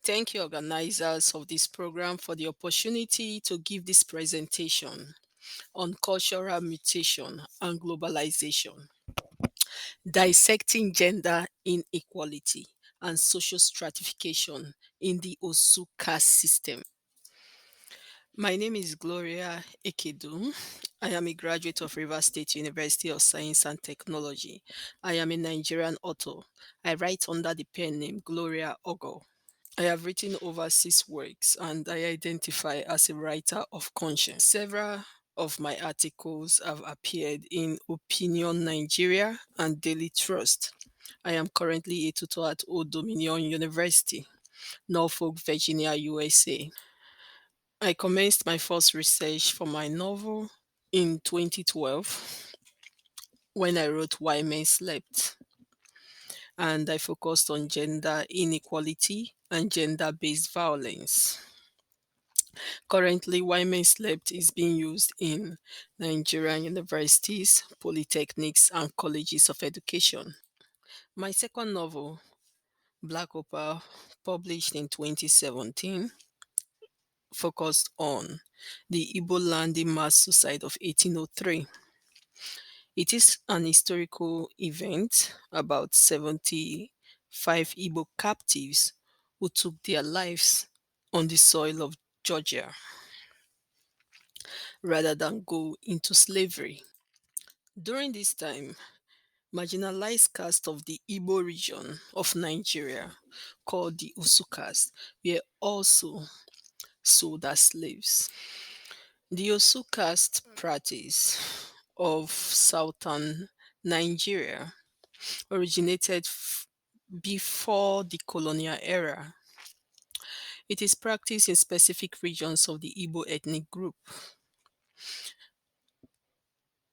thank you, organizers of this program, for the opportunity to give this presentation on cultural mutation and globalization, dissecting gender inequality and social stratification in the Osu caste system. My name is Gloria Ekedum. I am a graduate of Rivers State University of Science and Technology. I am a Nigerian author. I write under the pen name Gloria Ogo. I have written over 6 works and I identify as a writer of conscience. Several of my articles have appeared in Opinion Nigeria and Daily Trust. I am currently a tutor at Old Dominion University, Norfolk, Virginia, USA. I commenced my first research for my novel in 2012 when I wrote Why Men Slept, and I focused on gender inequality and gender based violence. Currently, Why Men Slept is being used in Nigerian universities, polytechnics, and colleges of education. My second novel, Black Opal, published in 2017, focused on the Igbo landing mass suicide of 1803. It is an historical event about 75 Igbo captives who took their lives on the soil of Georgia rather than go into slavery. During this time, marginalized caste of the Igbo region of Nigeria, called the Usu caste, were also sold as slaves. The Osu caste practice of southern Nigeria originated before the colonial era. It is practiced in specific regions of the Igbo ethnic group.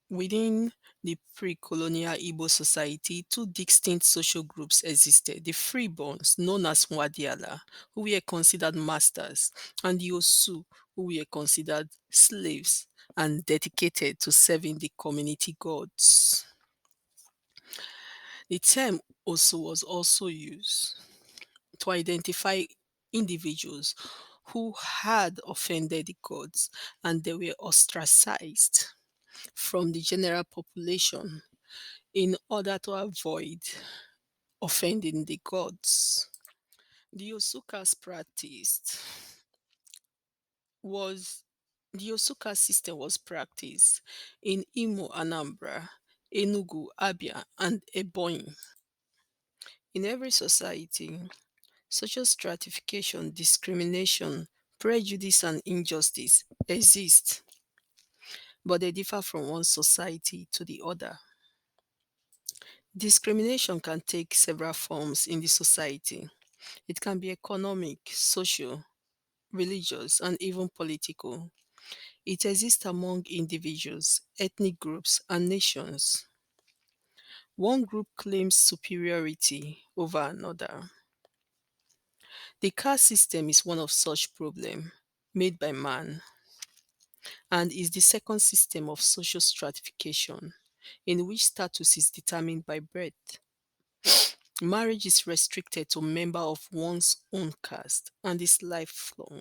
Within the pre-colonial Igbo society, two distinct social groups existed: the freeborns, known as Nwadiala, who were considered masters, and the Osu, who were considered slaves and dedicated to serving the community gods. The term Osu was also used to identify individuals who had offended the gods and they were ostracized from the general population in order to avoid offending the gods. The Osukas practiced was the Osuka system was practiced in Imo, Anambra, Enugu, Abia, and Ebonyi. In every society, social stratification, discrimination, prejudice, and injustice exist, but they differ from one society to the other. Discrimination can take several forms in the society. It can be economic, social, religious, and even political. It exists among individuals, ethnic groups, and nations. One group claims superiority over another. The caste system is one of such problems made by man and is the second system of social stratification in which status is determined by birth. Marriage is restricted to member of one's own caste and is lifelong.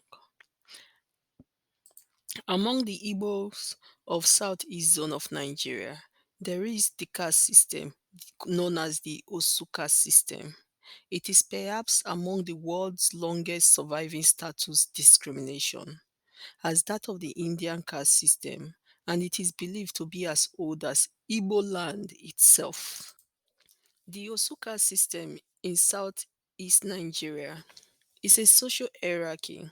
Among the Igbos of southeast zone of Nigeria, there is the caste system known as the Osuka system. It is perhaps among the world's longest surviving status discrimination, as that of the Indian caste system, and it is believed to be as old as Igbo land itself. The Osuka system in southeast Nigeria is a social hierarchy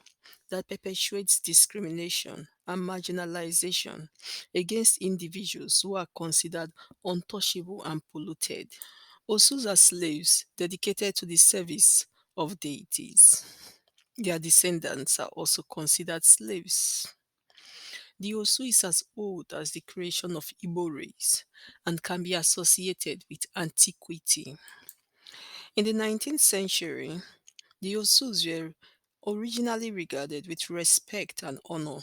that perpetuates discrimination and marginalization against individuals who are considered untouchable and polluted. Osus are slaves dedicated to the service of deities. Their descendants are also considered slaves. The Osu is as old as the creation of Igbo race and can be associated with antiquity. In the 19th century, the Osus were originally regarded with respect and honor,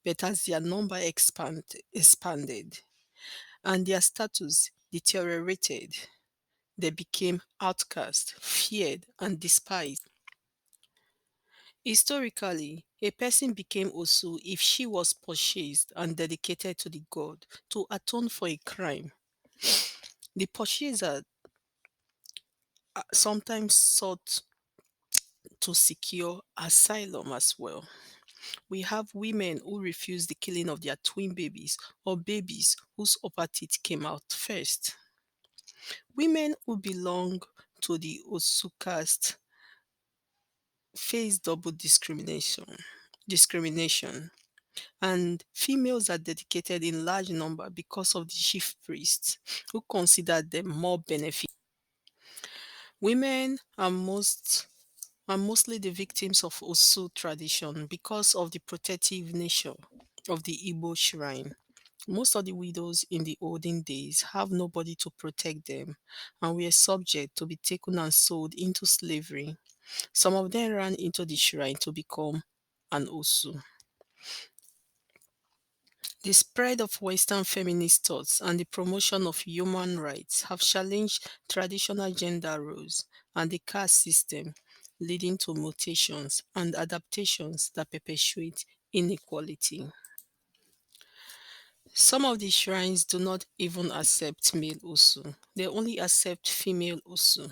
but as their number expanded and their status deteriorated, they became outcast, feared, and despised. Historically, a person became Osu if she was purchased and dedicated to the god to atone for a crime. The purchaser sometimes sought to secure asylum as well. We have women who refused the killing of their twin babies or babies whose upper teeth came out first. Women who belong to the Osu caste face double discrimination, and females are dedicated in large number because of the chief priests who consider them more beneficial. Women are mostly the victims of Osu tradition because of the protective nature of the Igbo shrine. Most of the widows in the olden days have nobody to protect them and were subject to be taken and sold into slavery. Some of them ran into the shrine to become an Osu. The spread of Western feminist thoughts and the promotion of human rights have challenged traditional gender roles and the caste system, leading to mutations and adaptations that perpetuate inequality. Some of the shrines do not even accept male Osu, they only accept female Osu.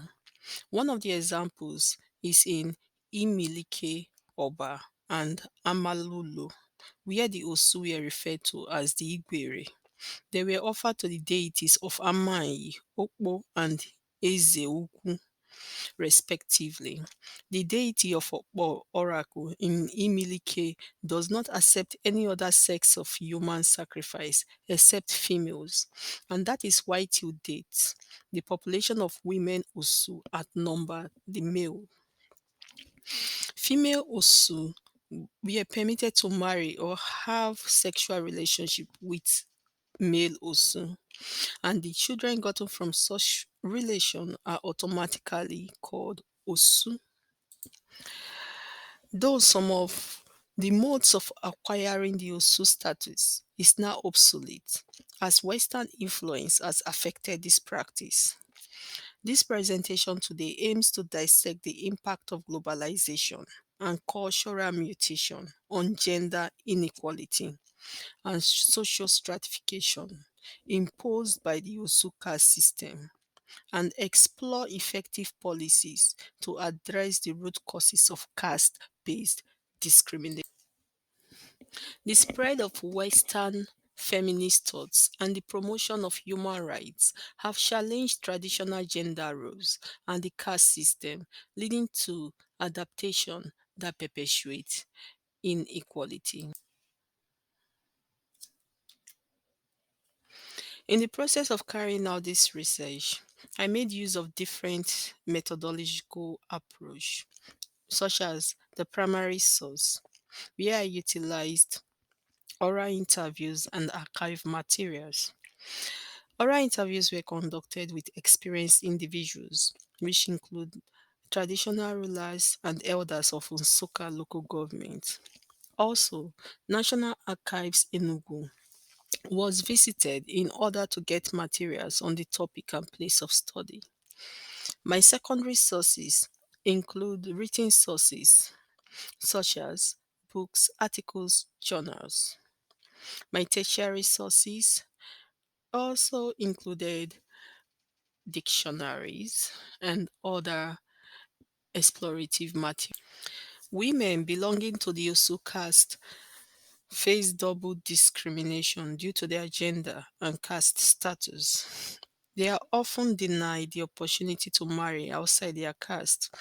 One of the examples is in Imilike Oba and Amalulu, where the Osu were referred to as the Igwere. They were offered to the deities of Amai, Okpo, and Ezeukwu, respectively. The deity of Okpo Oracle in Imilike does not accept any other sex of human sacrifice except females, and that is why till date the population of women Osu outnumber the male. Female Osu were permitted to marry or have sexual relationship with male Osu, and the children gotten from such relation are automatically called Osu. Though some of the modes of acquiring the Osu status is now obsolete, as Western influence has affected this practice. This presentation today aims to dissect the impact of globalization and cultural mutation on gender inequality and social stratification imposed by the Osuka system, and explore effective policies to address the root causes of caste based discrimination. The spread of Western feminist thoughts and the promotion of human rights have challenged traditional gender roles and the caste system, leading to adaptation that perpetuates inequality. In the process of carrying out this research, I made use of different methodological approach, such as the primary source, where I utilized oral interviews and archive materials. Oral interviews were conducted with experienced individuals, which include traditional rulers and elders of Nsukka local government. Also, National Archives Enugu was visited in order to get materials on the topic and place of study. My secondary sources include written sources such as books, articles, journals. My tertiary sources also included dictionaries and other explorative material. Women belonging to the Osu caste face double discrimination due to their gender and caste status. They are often denied the opportunity to marry outside their caste,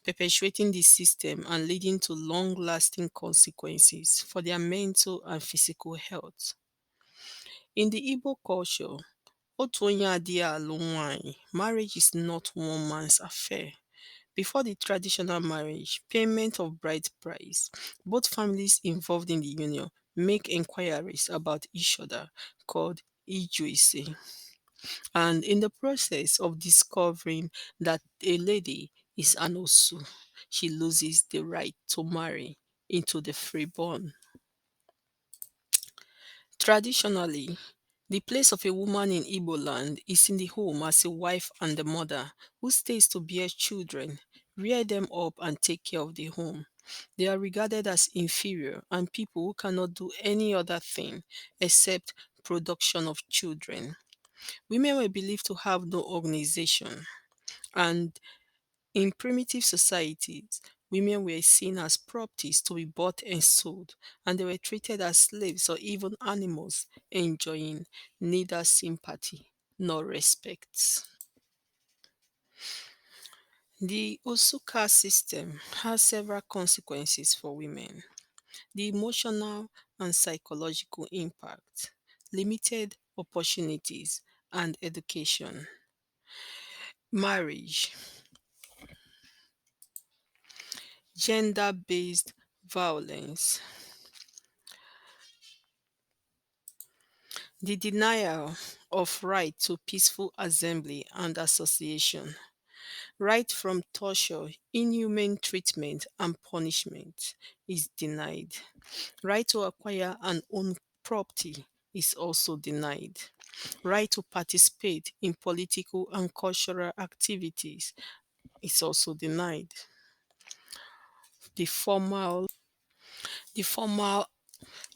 perpetuating the system and leading to long lasting consequences for their mental and physical health. In the Igbo culture, otu onye adịghị alụ nwanyị, marriage is not one man's affair. Before the traditional marriage, payment of bride price, both families involved in the union make inquiries about each other called Ijuise. And in the process of discovering that a lady is an Osu, she loses the right to marry into the freeborn. Traditionally, the place of a woman in Igbo land is in the home as a wife and a mother who stays to bear children, rear them up, and take care of the home. They are regarded as inferior and people who cannot do any other thing except production of children. Women were believed to have no organization, and in primitive societies, women were seen as properties to be bought and sold, and they were treated as slaves or even animals, enjoying neither sympathy nor respect. The Osuka system has several consequences for women. The emotional and psychological impact, limited opportunities and education, marriage, gender based violence, the denial of right to peaceful assembly and association, right from torture, inhumane treatment, and punishment is denied. Right to acquire and own property is also denied. Right to participate in political and cultural activities is also denied. The formal, the formal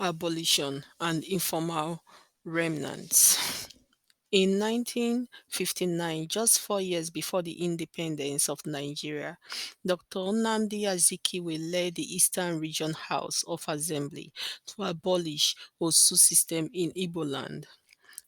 abolition and informal remnants. In 1959, just 4 years before the independence of Nigeria, Dr. Nnamdi Azikiwe led the Eastern Region House of Assembly to abolish Osu system in Igbo land.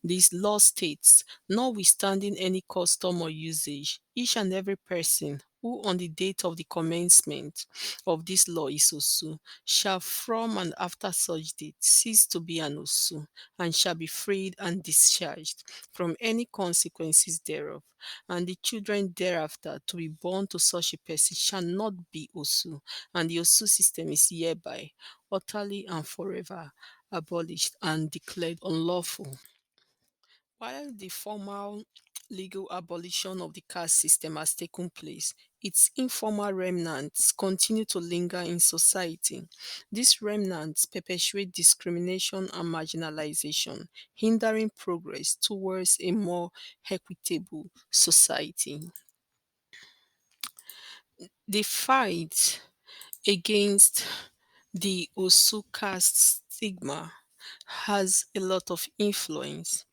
This law states, notwithstanding any custom or usage, each and every person who on the date of the commencement of this law is Osu shall from and after such date cease to be an Osu and shall be freed and discharged from any consequences thereof, and the children thereafter to be born to such a person shall not be Osu, and the Osu system is hereby utterly and forever abolished and declared unlawful. While the formal legal abolition of the caste system has taken place, its informal remnants continue to linger in society. These remnants perpetuate discrimination and marginalization, hindering progress towards a more equitable society. The fight against the Osu caste stigma has a lot of influence.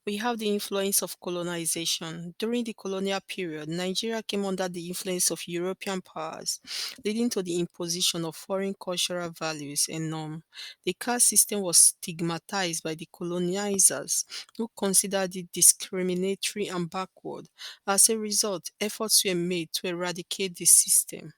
We have the influence of colonization. During the colonial period, Nigeria came under the influence of European powers, leading to the imposition of foreign cultural values and norms. The caste system was stigmatized by the colonizers, who considered it discriminatory and backward. As a result, efforts were made to eradicate the system.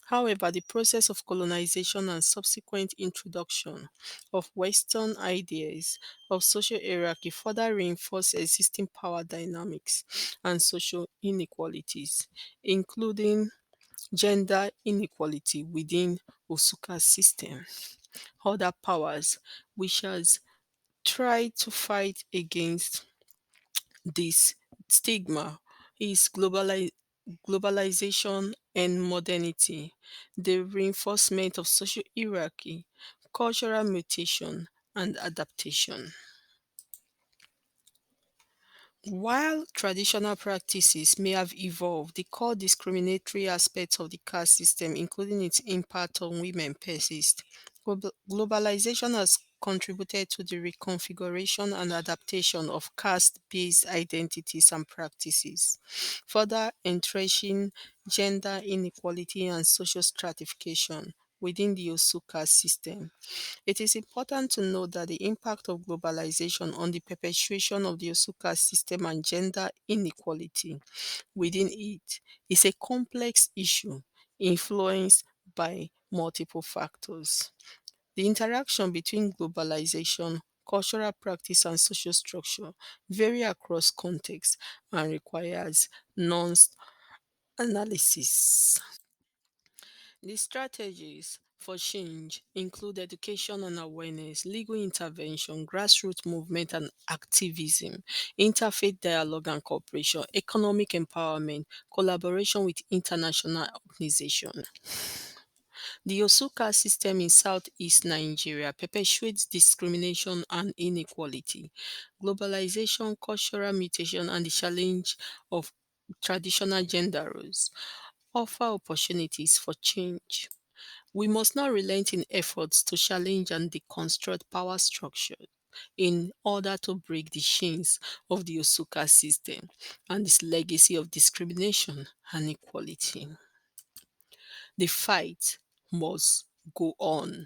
However, the process of colonization and subsequent introduction of Western ideas of social hierarchy further reinforced existing power dynamics and social inequalities, including gender inequality within Osuka's system. Other powers which has tried to fight against this stigma is globalization and modernity, the reinforcement of social hierarchy, cultural mutation, and adaptation. While traditional practices may have evolved, the core discriminatory aspects of the caste system, including its impact on women, persist. Globalization has contributed to the reconfiguration and adaptation of caste based identities and practices, further entrenching gender inequality and social stratification within the Osu caste system. It is important to note that the impact of globalization on the perpetuation of the Osuka system and gender inequality within it is a complex issue influenced by multiple factors. The interaction between globalization, cultural practice, and social structure vary across contexts and requires nuanced analysis. The strategies for change include education and awareness, legal intervention, grassroots movement and activism, interfaith dialogue and cooperation, economic empowerment, collaboration with international organizations. The Osuka system in southeast Nigeria perpetuates discrimination and inequality. Globalization, cultural mutation, and the challenge of traditional gender roles offer opportunities for change. We must not relent in efforts to challenge and deconstruct power structure in order to break the chains of the Osuka system and its legacy of discrimination and inequality. The fight must go on.